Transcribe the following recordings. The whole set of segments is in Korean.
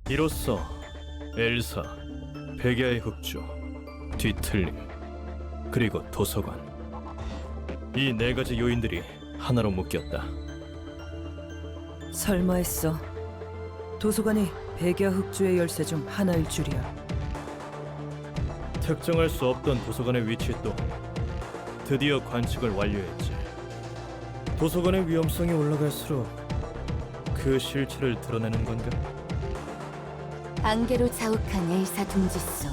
이로써 엘사, 백야의 흑주, 뒤틀림, 그리고 도서관, 이 네 가지 요인들이 하나로 묶였다. 설마 했어. 도서관이 백야 흑주의 열쇠 중 하나일 줄이야. 특정할 수 없던 도서관의 위치 또한 드디어 관측을 완료했지. 도서관의 위험성이 올라갈수록 그 실체를 드러내는 건가? 안개로 자욱한 엘사 둥지 속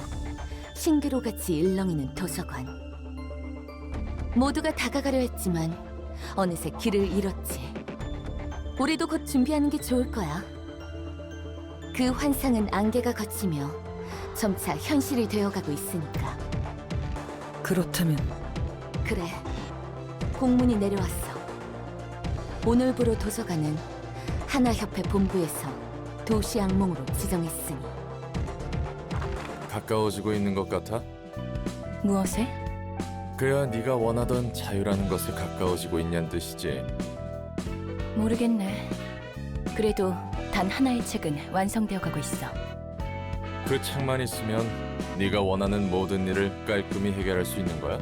신기로같이 일렁이는 도서관. 모두가 다가가려 했지만 어느새 길을 잃었지. 우리도 곧 준비하는 게 좋을 거야. 그 환상은 안개가 걷히며 점차 현실이 되어가고 있으니까. 그렇다면 그래, 공문이 내려왔어. 오늘부로 도서관은 하나협회 본부에서 도시 악몽으로 지정했으니. 가까워지고 있는 것 같아? 무엇에? 그야 네가 원하던 자유라는 것에 가까워지고 있냐는 뜻이지. 모르겠네. 그래도 단 하나의 책은 완성되어 가고 있어. 그 책만 있으면 네가 원하는 모든 일을 깔끔히 해결할 수 있는 거야.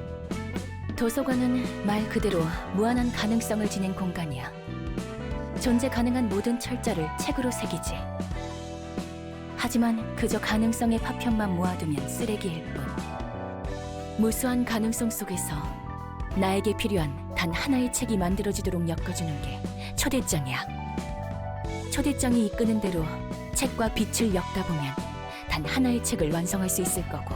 도서관은 말 그대로 무한한 가능성을 지닌 공간이야. 존재 가능한 모든 철자를 책으로 새기지. 하지만 그저 가능성의 파편만 모아두면 쓰레기일 뿐. 무수한 가능성 속에서 나에게 필요한 단 하나의 책이 만들어지도록 엮어주는 게 초대장이야. 초대장이 이끄는 대로 책과 빛을 엮다 보면 단 하나의 책을 완성할 수 있을 거고,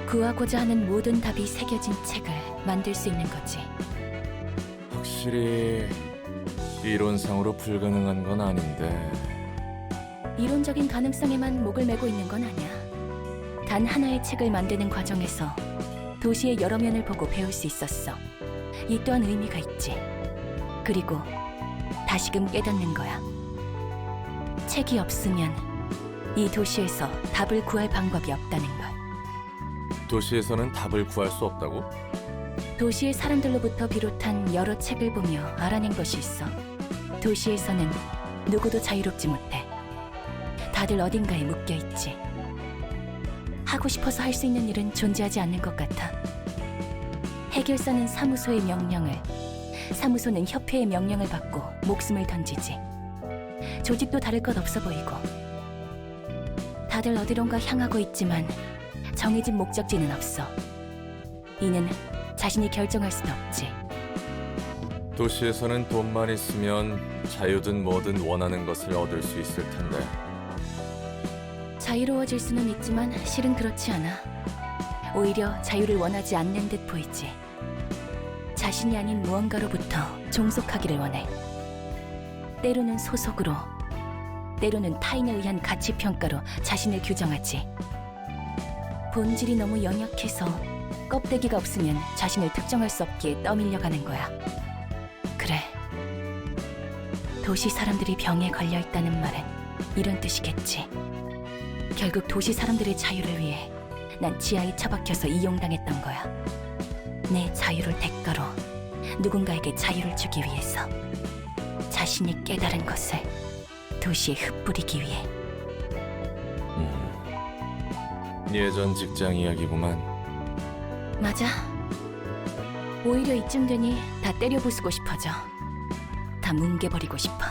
구하고자 하는 모든 답이 새겨진 책을 만들 수 있는 거지. 확실히 이론상으로 불가능한 건 아닌데. 이론적인 가능성에만 목을 메고 있는 건 아니야. 단 하나의 책을 만드는 과정에서 도시의 여러 면을 보고 배울 수 있었어. 이 또한 의미가 있지. 그리고 다시금 깨닫는 거야. 책이 없으면 이 도시에서 답을 구할 방법이 없다는 걸. 도시에서는 답을 구할 수 없다고? 도시의 사람들로부터 비롯한 여러 책을 보며 알아낸 것이 있어. 도시에서는 누구도 자유롭지 못해. 다들 어딘가에 묶여있지. 하고 싶어서 할 수 있는 일은 존재하지 않는 것 같아. 해결사는 사무소의 명령을, 사무소는 협회의 명령을 받고 목숨을 던지지. 조직도 다를 것 없어 보이고. 다들 어디론가 향하고 있지만 정해진 목적지는 없어. 이는 자신이 결정할 수도 없지. 도시에서는 돈만 있으면 자유든 뭐든 원하는 것을 얻을 수 있을 텐데. 자유로워질 수는 있지만 실은 그렇지 않아. 오히려 자유를 원하지 않는 듯 보이지. 자신이 아닌 무언가로부터 종속하기를 원해. 때로는 소속으로, 때로는 타인에 의한 가치평가로 자신을 규정하지. 본질이 너무 연약해서 껍데기가 없으면 자신을 특정할 수 없기에 떠밀려가는 거야. 그래. 도시 사람들이 병에 걸려있다는 말은 이런 뜻이겠지. 결국 도시 사람들의 자유를 위해 난 지하에 처박혀서 이용당했던 거야. 내 자유를 대가로 누군가에게 자유를 주기 위해서. 자신이 깨달은 것을 도시에 흩뿌리기 위해. 예전 직장 이야기구만. 맞아. 오히려 이쯤 되니 다 때려 부수고 싶어져. 다 뭉개버리고 싶어.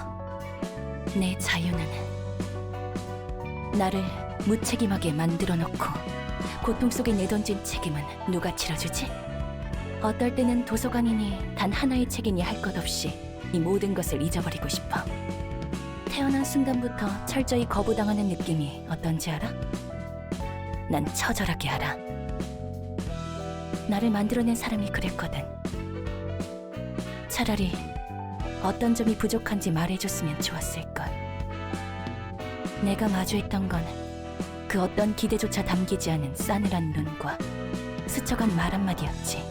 내 자유는 나를 무책임하게 만들어 놓고 고통 속에 내던진 책임은 누가 치러주지? 어떨 때는 도서관이니 단 하나의 책이니 할 것 없이 이 모든 것을 잊어버리고 싶어. 태어난 순간부터 철저히 거부당하는 느낌이 어떤지 알아? 난 처절하게 알아. 나를 만들어낸 사람이 그랬거든. 차라리 어떤 점이 부족한지 말해줬으면 좋았을걸. 내가 마주했던 건 그 어떤 기대조차 담기지 않은 싸늘한 눈과 스쳐간 말 한마디였지.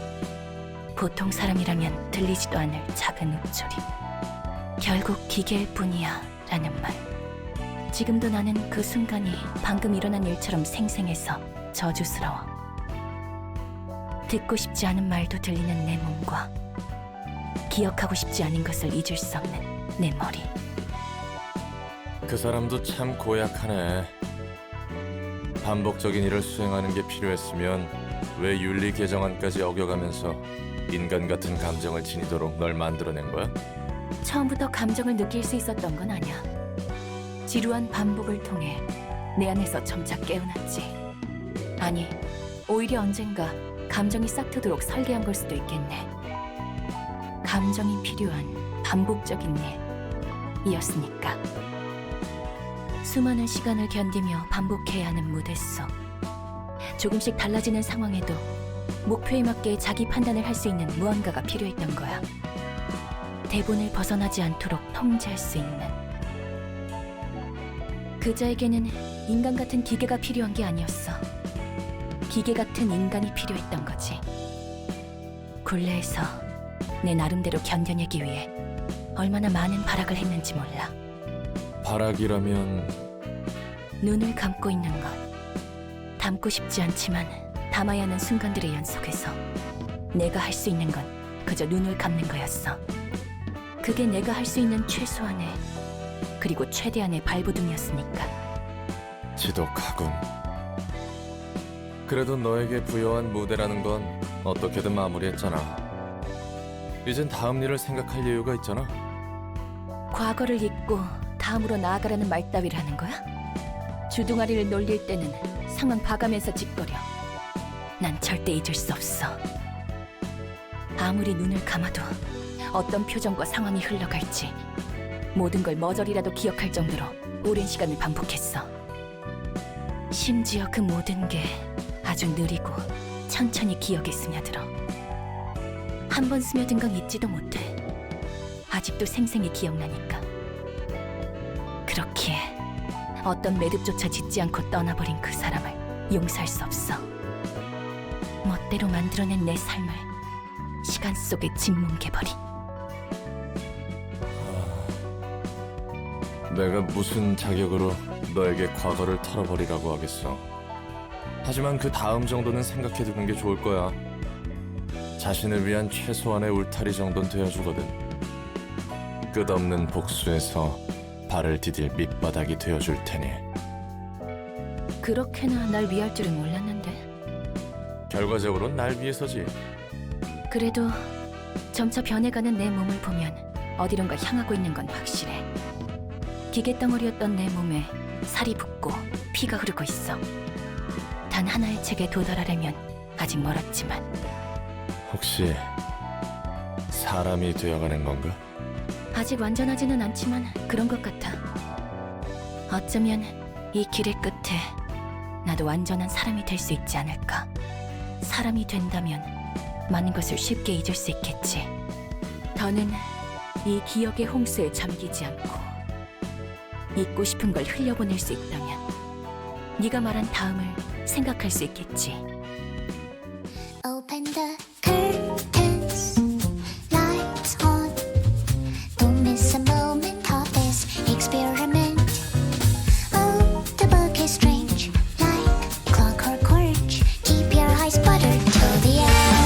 보통 사람이라면 들리지도 않을 작은 웃소리. 결국 기계일 뿐이야 라는 말. 지금도 나는 그 순간이 방금 일어난 일처럼 생생해서 저주스러워. 듣고 싶지 않은 말도 들리는 내 몸과 기억하고 싶지 않은 것을 잊을 수 없는 내 머리. 그 사람도 참 고약하네. 반복적인 일을 수행하는 게 필요했으면 왜 윤리 개정안까지 어겨가면서 인간 같은 감정을 지니도록 널 만들어낸 거야? 처음부터 감정을 느낄 수 있었던 건 아니야. 지루한 반복을 통해 내 안에서 점차 깨어났지. 아니, 오히려 언젠가 감정이 싹트도록 설계한 걸 수도 있겠네. 감정이 필요한 반복적인 일이었으니까. 수많은 시간을 견디며 반복해야 하는 무대 속. 조금씩 달라지는 상황에도 목표에 맞게 자기 판단을 할 수 있는 무언가가 필요했던 거야. 대본을 벗어나지 않도록 통제할 수 있는. 그자에게는 인간 같은 기계가 필요한 게 아니었어. 기계 같은 인간이 필요했던 거지. 굴레에서 내 나름대로 견뎌내기 위해 얼마나 많은 발악을 했는지 몰라. 발악이라면 눈을 감고 있는 것. 담고 싶지 않지만 담아야 하는 순간들의 연속에서 내가 할 수 있는 건 그저 눈을 감는 거였어. 그게 내가 할 수 있는 최소한의 그리고 최대한의 발버둥이었으니까. 지독하군. 그래도 너에게 부여한 무대라는 건 어떻게든 마무리했잖아. 이젠 다음 일을 생각할 여유가 있잖아. 과거를 잊고 다음으로 나아가라는 말 따위를 하는 거야? 주둥아리를 놀릴 때는 상황 봐가면서 짓거려. 난 절대 잊을 수 없어. 아무리 눈을 감아도 어떤 표정과 상황이 흘러갈지 모든 걸 머저리라도 기억할 정도로 오랜 시간을 반복했어. 심지어 그 모든 게 아주 느리고 천천히 기억에 스며들어. 한 번 스며든 건 잊지도 못해. 아직도 생생히 기억나니까. 그렇기에 어떤 매듭조차 짓지 않고 떠나버린 그 사람을 용서할 수 없어. 멋대로 만들어낸 내 삶을 시간 속에 짓뭉개버린. 내가 무슨 자격으로 너에게 과거를 털어버리라고 하겠어. 하지만 그 다음 정도는 생각해두는 게 좋을 거야. 자신을 위한 최소한의 울타리 정도는 되어주거든. 끝없는 복수에서 발을 디딜 밑바닥이 되어줄 테니. 그렇게나 날 위할 줄은 몰랐는데. 결과적으로는 날 위해서지. 그래도 점차 변해가는 내 몸을 보면 어디론가 향하고 있는 건 확실해. 기계덩어리였던 내 몸에 살이 붙고 피가 흐르고 있어. 단 하나의 책에 도달하려면 아직 멀었지만. 혹시 사람이 되어가는 건가? 아직 완전하지는 않지만 그런 것 같아. 어쩌면 이 길의 끝에 나도 완전한 사람이 될 수 있지 않을까. 사람이 된다면 많은 것을 쉽게 잊을 수 있겠지. 더는 이 기억의 홍수에 잠기지 않고 잊고 싶은 걸 흘려보낼 수 있다면 네가 말한 다음을 생각할 수 있겠지. Open the curtains, lights on. Don't miss a moment of this experiment. Oh, the book is strange, like clockwork orange. Keep your eyes buttered till the end.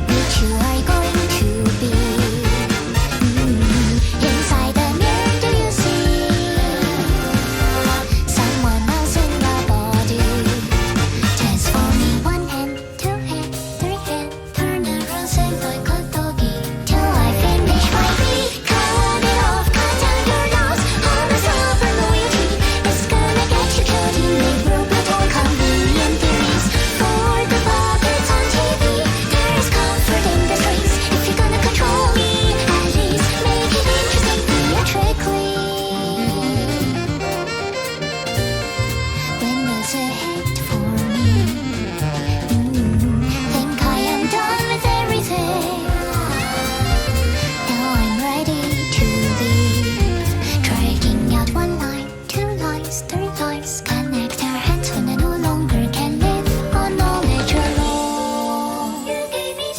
Which you are going to be? Inside the mirror, do you see someone else in the body? Transforming one hand, two hand, three hand, turn around, sing like a doggy till I finish my beat. Cut it off, cut down your nose. All the silver loyalty is gonna get you killed. You make robot or convenient theories for the puppets on TV. There is comfort in the streets if you're gonna control me. At least make it interesting theatrically. When there's a hit for me, think I am done with everything. Now I'm ready to leave. Dragging out one line, two lines, three lines. Connect our hands when I no longer can live on knowledge alone. You gave me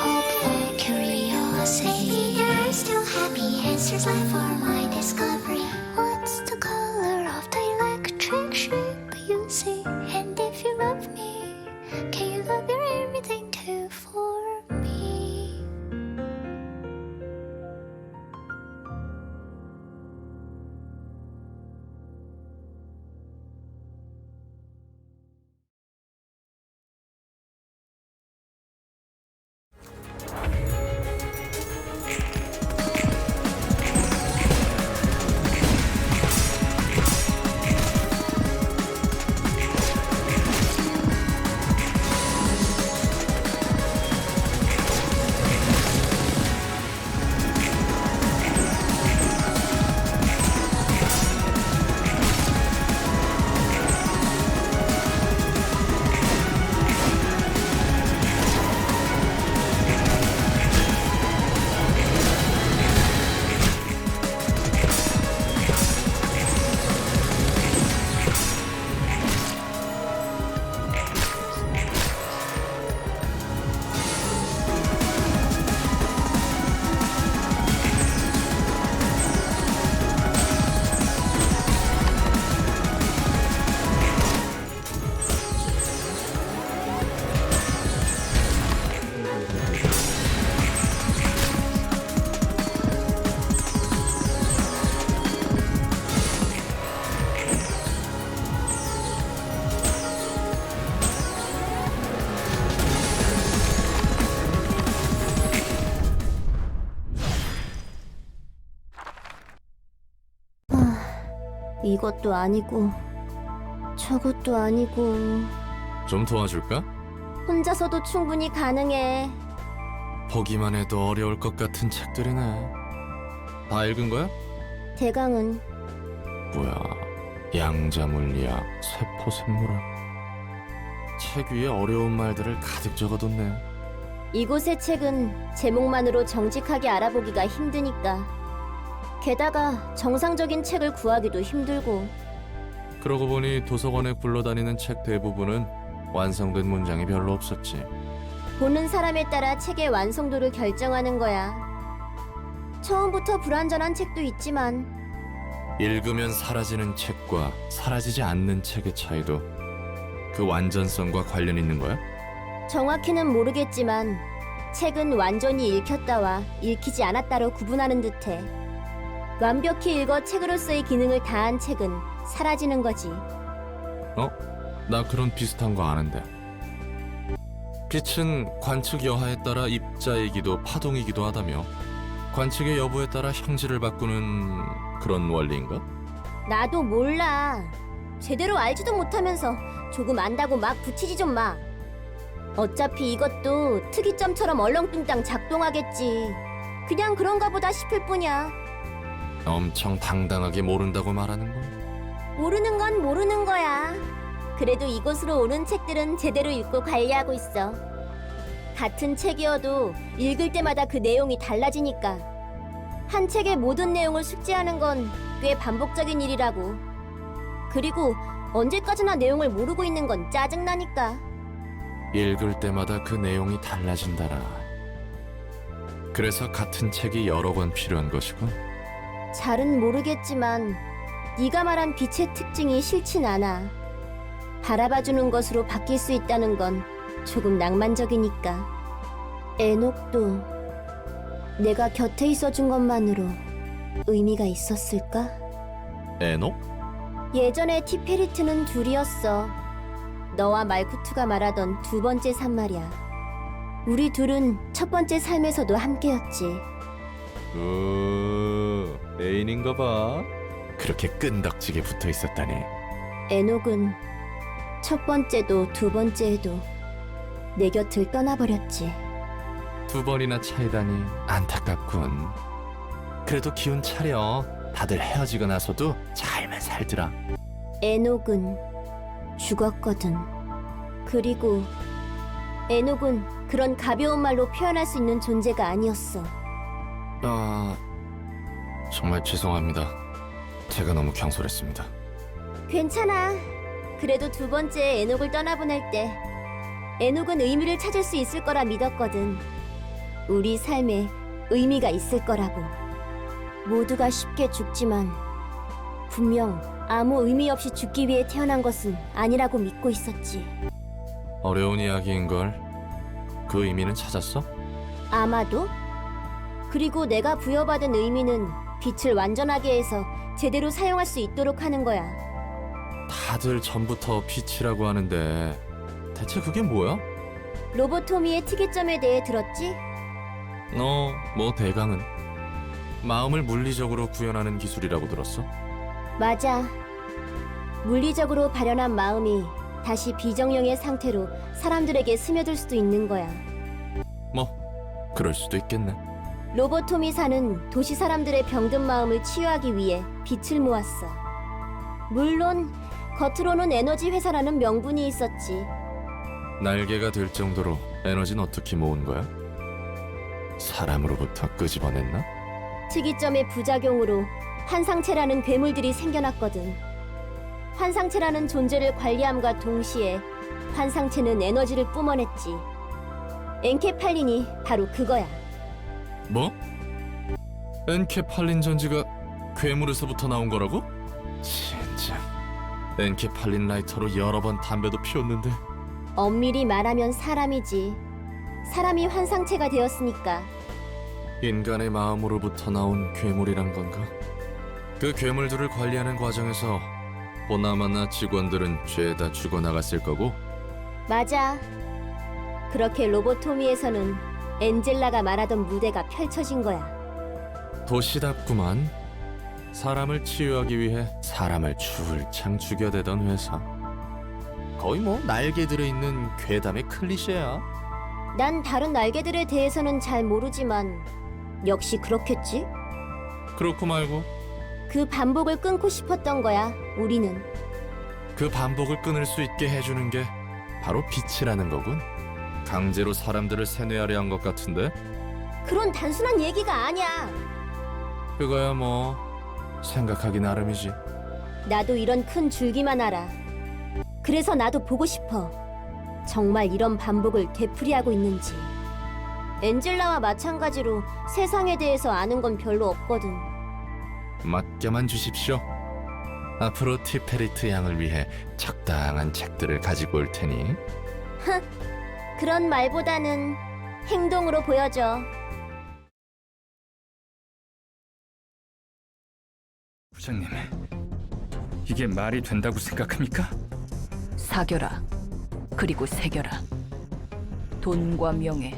hopeful curiosity. You're still happy. Answers left for my discovery. What's the color of the electric sheep you see? And if you love me, can you love your everything too for me? 이것도 아니고 저것도 아니고 좀 도와줄까? 혼자서도 충분히 가능해. 보기만 해도 어려울 것 같은 책들이네. 다 읽은 거야? 대강은 뭐야, 양자물리학, 세포생물학. 책 위에 어려운 말들을 가득 적어뒀네. 이곳의 책은 제목만으로 정직하게 알아보기가 힘드니까. 게다가 정상적인 책을 구하기도 힘들고. 그러고 보니 도서관에 굴러다니는 책 대부분은 완성된 문장이 별로 없었지. 보는 사람에 따라 책의 완성도를 결정하는 거야. 처음부터 불완전한 책도 있지만 읽으면 사라지는 책과 사라지지 않는 책의 차이도 그 완전성과 관련 있는 거야? 정확히는 모르겠지만 책은 완전히 읽혔다와 읽히지 않았다로 구분하는 듯해. 완벽히 읽어 책으로서의 기능을 다한 책은 사라지는 거지. 나 그런 비슷한 거 아는데. 빛은 관측 여하에 따라 입자이기도 파동이기도 하다며 관측의 여부에 따라 형질을 바꾸는 그런 원리인가? 나도 몰라. 제대로 알지도 못하면서 조금 안다고 막 붙이지 좀 마. 어차피 이것도 특이점처럼 얼렁뚱땅 작동하겠지. 그냥 그런가 보다 싶을 뿐이야. 엄청 당당하게 모른다고 말하는 거? 모르는 건 모르는 거야. 그래도 이곳으로 오는 책들은 제대로 읽고 관리하고 있어. 같은 책이어도 읽을 때마다 그 내용이 달라지니까. 한 책의 모든 내용을 숙지하는 건 꽤 반복적인 일이라고. 그리고 언제까지나 내용을 모르고 있는 건 짜증나니까. 읽을 때마다 그 내용이 달라진다라. 그래서 같은 책이 여러 권 필요한 것이고. 잘은 모르겠지만 네가 말한 빛의 특징이 싫진 않아. 바라봐주는 것으로 바뀔 수 있다는 건 조금 낭만적이니까. 에녹도 내가 곁에 있어준 것만으로 의미가 있었을까? 에녹? 예전에 티페리트는 둘이었어. 너와 말쿠트가 말하던 두 번째 삶 말이야. 우리 둘은 첫 번째 삶에서도 함께였지. 애인인가 봐. 그렇게 끈덕지게 붙어 있었다니. 에녹은 첫 번째도 두 번째에도 내 곁을 떠나버렸지. 두 번이나 차이다니 안타깝군. 그래도 기운 차려. 다들 헤어지고 나서도 잘만 살더라. 에녹은 죽었거든. 그리고 에녹은 그런 가벼운 말로 표현할 수 있는 존재가 아니었어. 정말 죄송합니다. 제가 너무 경솔했습니다. 괜찮아. 그래도 두 번째 에녹을 떠나보낼 때 에녹은 의미를 찾을 수 있을 거라 믿었거든. 우리 삶에 의미가 있을 거라고. 모두가 쉽게 죽지만 분명 아무 의미 없이 죽기 위해 태어난 것은 아니라고 믿고 있었지. 어려운 이야기인걸. 그 의미는 찾았어? 아마도? 그리고 내가 부여받은 의미는 빛을 완전하게 해서 제대로 사용할 수 있도록 하는 거야. 다들 전부터 빛이라고 하는데 대체 그게 뭐야? 로보토미의 특이점에 대해 들었지? 뭐 대강은 마음을 물리적으로 구현하는 기술이라고 들었어. 맞아. 물리적으로 발현한 마음이 다시 비정령의 상태로 사람들에게 스며들 수도 있는 거야. 뭐 그럴 수도 있겠네. 로보토미사는 도시 사람들의 병든 마음을 치유하기 위해 빛을 모았어. 물론 겉으로는 에너지 회사라는 명분이 있었지. 날개가 될 정도로 에너지는 어떻게 모은 거야? 사람으로부터 끄집어냈나? 특이점의 부작용으로 환상체라는 괴물들이 생겨났거든. 환상체라는 존재를 관리함과 동시에 환상체는 에너지를 뿜어냈지. 엔케팔린이 바로 그거야. 뭐? 엔케팔린 전지가 괴물에서부터 나온 거라고? 진짜 엔케팔린 라이터로 여러 번 담배도 피웠는데. 엄밀히 말하면 사람이지. 사람이 환상체가 되었으니까. 인간의 마음으로부터 나온 괴물이란 건가? 그 괴물들을 관리하는 과정에서 보나마나 직원들은 죄다 죽어나갔을 거고. 맞아. 그렇게 로보토미에서는 엔젤라가 말하던 무대가 펼쳐진 거야. 도시답구만. 사람을 치유하기 위해 사람을 줄창 죽여대던 회사. 거의 뭐 날개 들어있는 괴담의 클리셰야. 난 다른 날개들에 대해서는 잘 모르지만 역시 그렇겠지? 그렇고 말고 그 반복을 끊고 싶었던 거야, 우리는. 그 반복을 끊을 수 있게 해주는 게 바로 빛이라는 거군. 강제로 사람들을 세뇌하려 한 것 같은데? 그런 단순한 얘기가 아니야. 그거야 뭐 생각하기 나름이지. 나도 이런 큰 줄기만 알아. 그래서 나도 보고 싶어. 정말 이런 반복을 되풀이하고 있는지. 엔젤라와 마찬가지로 세상에 대해서 아는 건 별로 없거든. 맡겨만 주십시오. 앞으로 티페리트 양을 위해 적당한 책들을 가지고 올 테니. 그런 말보다는 행동으로 보여줘. 부장님, 이게 말이 된다고 생각합니까? 사겨라. 그리고 새겨라. 돈과 명예,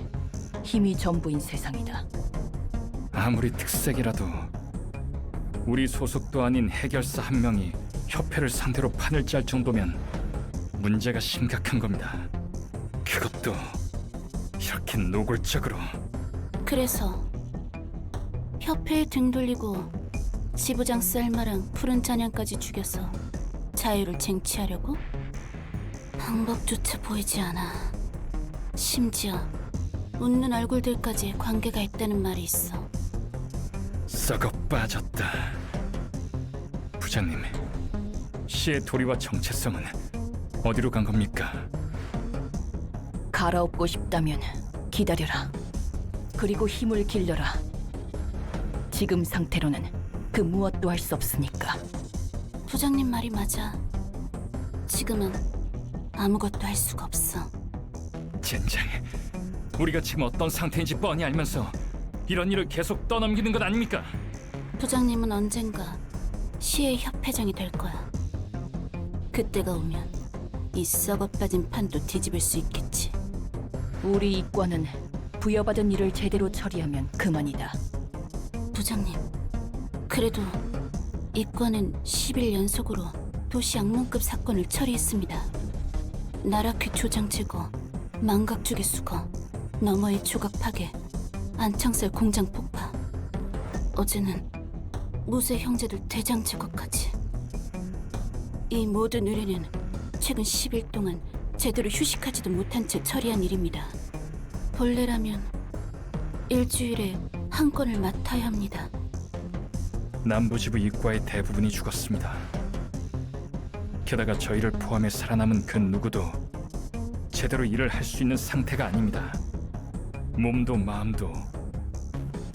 힘이 전부인 세상이다. 아무리 특색이라도 우리 소속도 아닌 해결사 한 명이 협회를 상대로 판을 짤 정도면 문제가 심각한 겁니다. 그것도 이렇게 노골적으로. 그래서 협회에 등 돌리고 지부장 셀마랑 푸른 찬양까지 죽여서 자유를 쟁취하려고? 방법조차 보이지 않아. 심지어 웃는 얼굴들까지 관계가 있다는 말이 있어. 썩어 빠졌다. 부장님, 시의 도리와 정체성은 어디로 간 겁니까? 갈아엎고 싶다면 기다려라. 그리고 힘을 길러라. 지금 상태로는 그 무엇도 할 수 없으니까. 부장님 말이 맞아. 지금은 아무것도 할 수가 없어. 젠장, 우리가 지금 어떤 상태인지 뻔히 알면서 이런 일을 계속 떠넘기는 것 아닙니까? 부장님은 언젠가 시의 협회장이 될 거야. 그때가 오면 이 썩어 빠진 판도 뒤집을 수 있겠지. 우리 이과는 부여받은 일을 제대로 처리하면 그만이다. 부장님, 그래도 이과는 10일 연속으로 도시 악몽급 사건을 처리했습니다. 나라퀴 조장 제거, 망각주기 수거, 너머의 조각 파괴, 안창살 공장 폭파. 어제는 무쇠 형제들 대장 제거까지. 이 모든 의뢰는 최근 10일 동안 제대로 휴식하지도 못한 채 처리한 일입니다. 본래라면 일주일에 한 건을 맡아야 합니다. 남부지부 이과의 대부분이 죽었습니다. 게다가 저희를 포함해 살아남은 그 누구도 제대로 일을 할 수 있는 상태가 아닙니다. 몸도 마음도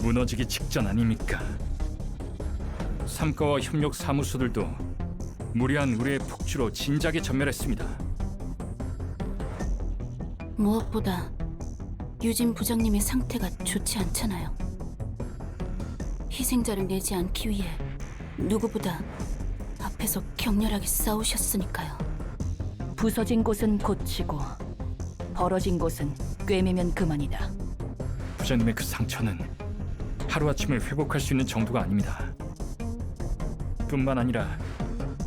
무너지기 직전 아닙니까? 삼과와 협력 사무소들도 무리한 의뢰의 폭주로 진작에 전멸했습니다. 무엇보다 유진 부장님의 상태가 좋지 않잖아요. 희생자를 내지 않기 위해 누구보다 앞에서 격렬하게 싸우셨으니까요. 부서진 곳은 고치고 벌어진 곳은 꿰매면 그만이다. 부장님의 그 상처는 하루아침에 회복할 수 있는 정도가 아닙니다. 뿐만 아니라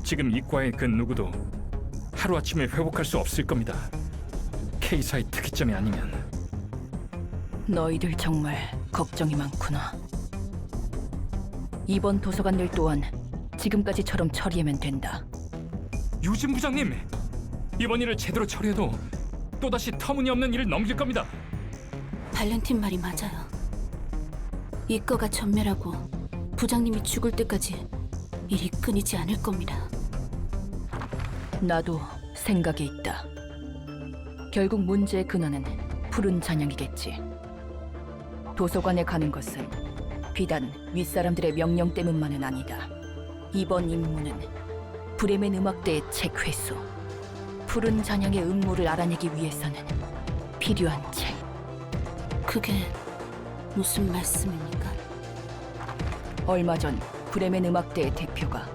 지금 이과의 그 누구도 하루아침에 회복할 수 없을 겁니다. K사의 특이점이 아니면. 너희들 정말 걱정이 많구나. 이번 도서관 일 또한 지금까지처럼 처리하면 된다. 유진 부장님! 이번 일을 제대로 처리해도 또다시 터무니없는 일을 넘길 겁니다. 발렌틴 말이 맞아요. 이과가 전멸하고 부장님이 죽을 때까지 일이 끊이지 않을 겁니다. 나도 생각이 있다. 결국 문제의 근원은 푸른 잔향이겠지. 도서관에 가는 것은 비단 윗사람들의 명령 때문만은 아니다. 이번 임무는 브레멘 음악대의 책 회수. 푸른 잔향의 음모를 알아내기 위해서는 필요한 책. 그게 무슨 말씀입니까? 얼마 전 브레멘 음악대의 대표가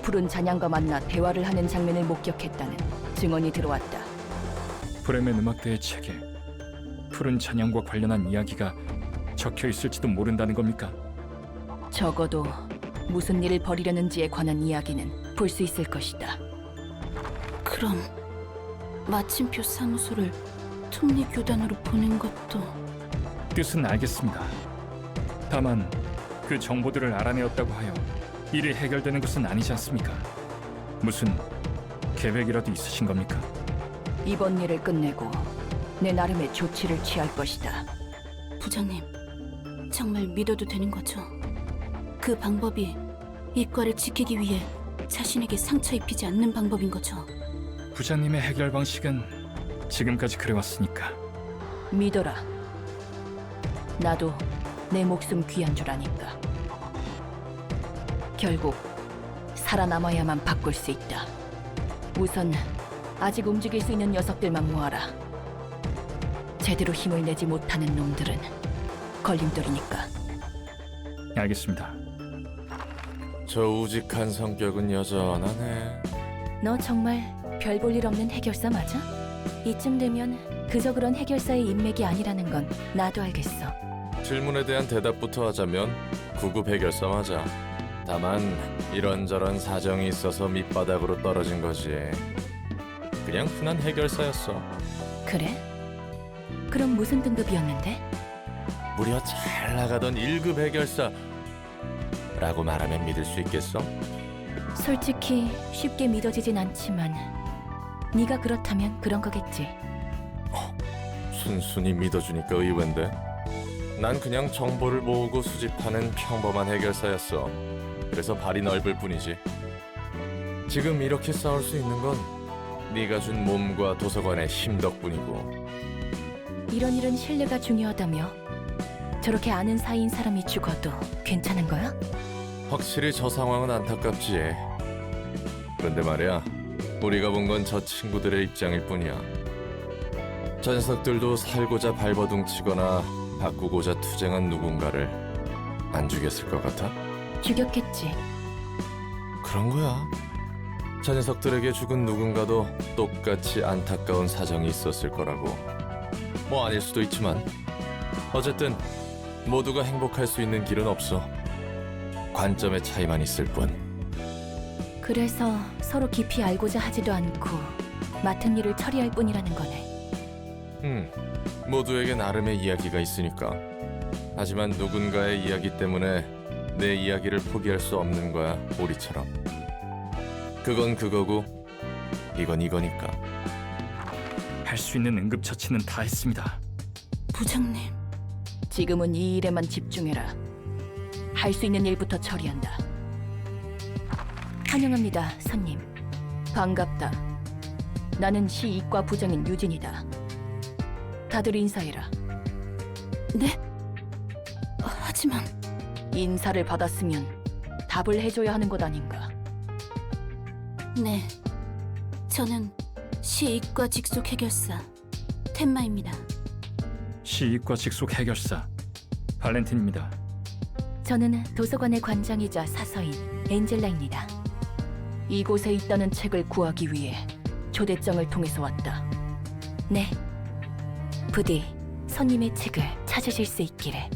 푸른 잔향과 만나 대화를 하는 장면을 목격했다는 증언이 들어왔다. 브레멘 음악대의 책에 푸른 찬양과 관련한 이야기가 적혀 있을지도 모른다는 겁니까? 적어도 무슨 일을 벌이려는지에 관한 이야기는 볼 수 있을 것이다. 그럼 마침표 사무소를 톱니교단으로 보낸 것도 뜻은 알겠습니다. 다만 그 정보들을 알아내었다고 하여 일이 해결되는 것은 아니지 않습니까? 무슨 계획이라도 있으신 겁니까? 이번 일을 끝내고 내 나름의 조치를 취할 것이다. 부장님, 정말 믿어도 되는 거죠? 그 방법이 이과를 지키기 위해 자신에게 상처 입히지 않는 방법인 거죠? 부장님의 해결 방식은 지금까지 그래왔으니까. 믿어라. 나도 내 목숨 귀한 줄 아니까. 결국 살아남아야만 바꿀 수 있다. 우선 아직 움직일 수 있는 녀석들만 모아라. 제대로 힘을 내지 못하는 놈들은 걸림돌이니까. 알겠습니다. 저 우직한 성격은 여전하네. 너 정말 별 볼 일 없는 해결사 맞아? 이쯤 되면 그저 그런 해결사의 인맥이 아니라는 건 나도 알겠어. 질문에 대한 대답부터 하자면 구급 해결사 맞아. 다만 이런저런 사정이 있어서 밑바닥으로 떨어진 거지. 그냥 흔한 해결사였어. 그래? 그럼 무슨 등급이었는데? 무려 잘 나가던 1급 해결사 라고 말하면 믿을 수 있겠어? 솔직히 쉽게 믿어지진 않지만 네가 그렇다면 그런 거겠지. 순순히 믿어주니까 의외인데. 난 그냥 정보를 모으고 수집하는 평범한 해결사였어. 그래서 발이 넓을 뿐이지. 지금 이렇게 싸울 수 있는 건 네가 준 몸과 도서관의 힘 덕분이고. 이런 일은 신뢰가 중요하다며? 저렇게 아는 사이인 사람이 죽어도 괜찮은 거야? 확실히 저 상황은 안타깝지. 그런데 말이야, 우리가 본 건 저 친구들의 입장일 뿐이야. 저 녀석들도 살고자 발버둥치거나 바꾸고자 투쟁한 누군가를 안 죽였을 것 같아? 죽였겠지. 그런 거야. 저 녀석들에게 죽은 누군가도 똑같이 안타까운 사정이 있었을 거라고. 뭐 아닐 수도 있지만 어쨌든 모두가 행복할 수 있는 길은 없어. 관점의 차이만 있을 뿐. 그래서 서로 깊이 알고자 하지도 않고 맡은 일을 처리할 뿐이라는 거네. 모두에게 나름의 이야기가 있으니까. 하지만 누군가의 이야기 때문에 내 이야기를 포기할 수 없는 거야, 우리처럼. 그건 그거고 이건 이거니까. 할 수 있는 응급처치는 다 했습니다. 부장님, 지금은 이 일에만 집중해라. 할 수 있는 일부터 처리한다. 환영합니다, 손님. 반갑다. 나는 시이과 부장인 유진이다. 다들 인사해라. 네? 하지만 인사를 받았으면 답을 해줘야 하는 것 아닌가. 네, 저는 시이과 직속 해결사 텐마입니다. 시이과 직속 해결사 발렌틴입니다. 저는 도서관의 관장이자 사서인 엔젤라입니다. 이곳에 있다는 책을 구하기 위해 초대장을 통해서 왔다. 네, 부디 손님의 책을 찾으실 수 있기를.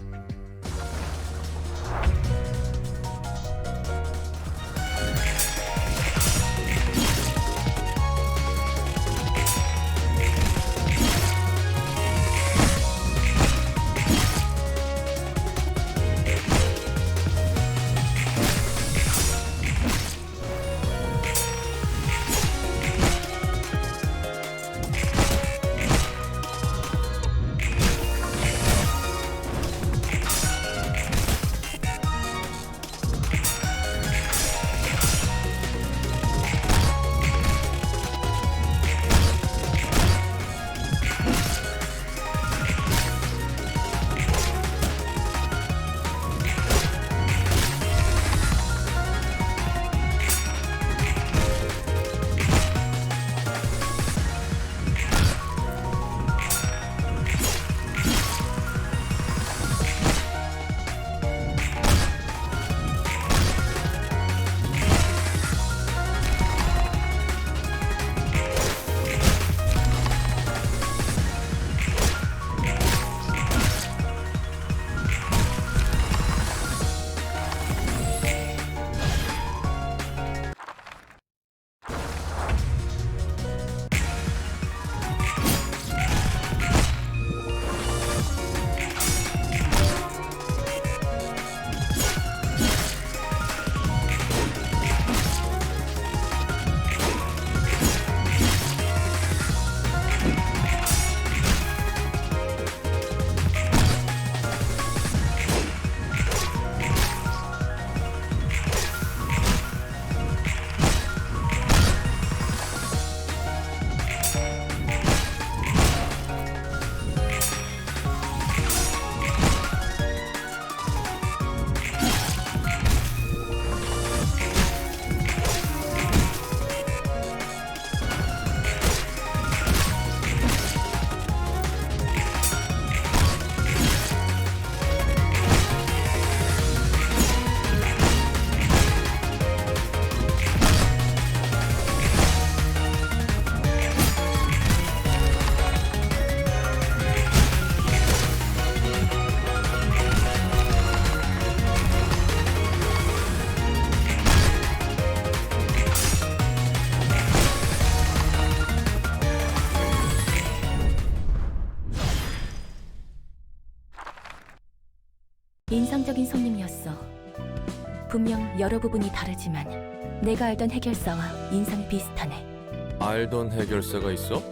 분명 여러 부분이 다르지만 내가 알던 해결사와 인상이 비슷하네. 알던 해결사가 있어?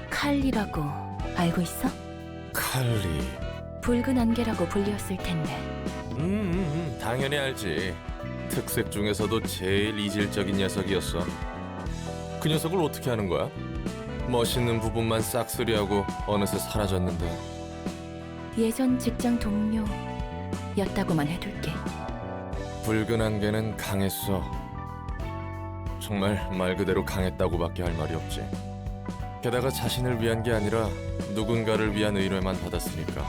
칼리라고 알고 있어? 칼리. 붉은 안개라고 불리웠을 텐데. 당연히 알지. 특색 중에서도 제일 이질적인 녀석이었어. 그 녀석을 어떻게 하는 거야? 멋있는 부분만 싹쓸이하고 어느새 사라졌는데. 예전 직장 동료였다고만 해둘게. 붉은 안개는 강했어. 정말 말 그대로 강했다고밖에 할 말이 없지. 게다가 자신을 위한 게 아니라 누군가를 위한 의뢰만 받았으니까.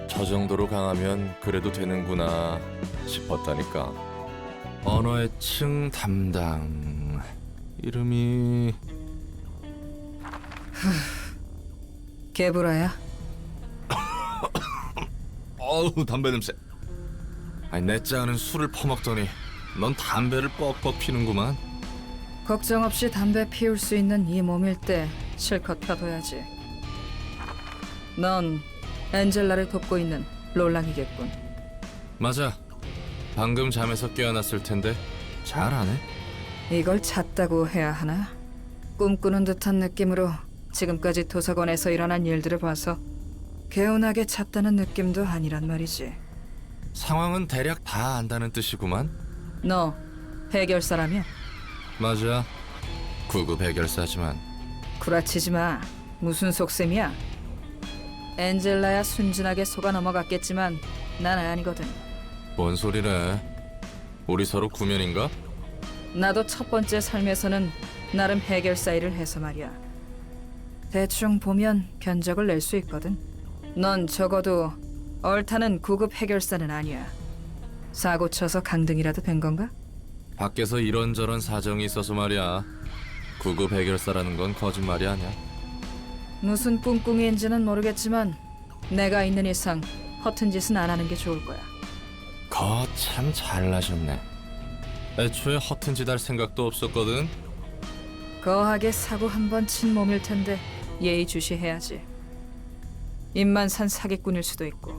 저 정도로 강하면 그래도 되는구나 싶었다니까. 언어의 층 담당 이름이 개브라야. 어우 담배 냄새. 아니 내 짝은 술을 퍼먹더니 넌 담배를 뻑뻑 피는구만. 걱정 없이 담배 피울 수 있는 이 몸일 때 실컷 펴둬야지. 넌 엔젤라를 돕고 있는 롤랑이겠군. 맞아. 방금 잠에서 깨어났을 텐데 잘하네. 이걸 잤다고 해야 하나? 꿈꾸는 듯한 느낌으로 지금까지 도서관에서 일어난 일들을 봐서 개운하게 잤다는 느낌도 아니란 말이지. 상황은 대략 다 안다는 뜻이구만. 너 해결사라며? 맞아. 9급 해결사지만. 구라치지 마. 무슨 속셈이야? 엔젤라야 순진하게 속아 넘어갔겠지만 난 아니거든. 뭔 소리래? 우리 서로 구면인가? 나도 첫 번째 삶에서는 나름 해결사 일을 해서 말이야. 대충 보면 견적을 낼 수 있거든. 넌 적어도 얼타는 9급 해결사는 아니야. 사고 쳐서 강등이라도 된 건가? 밖에서 이런저런 사정이 있어서 말이야. 9급 해결사라는 건 거짓말이 아니야. 무슨 꿍꿍이인지는 모르겠지만 내가 있는 이상 허튼 짓은 안 하는 게 좋을 거야. 참 잘나셨네. 애초에 허튼 짓 할 생각도 없었거든. 거하게 사고 한 번 친 몸일 텐데 예의주시해야지. 입만 산 사기꾼일 수도 있고.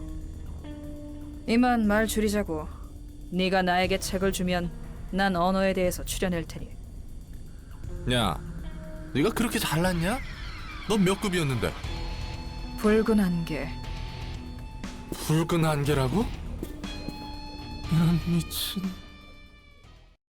이만 말 줄이자고. 네가 나에게 책을 주면 난 언어에 대해서 추려낼 테니. 야, 네가 그렇게 잘났냐? 넌 몇 급이었는데? 붉은 안개. 붉은 안개라고? 이런 미친...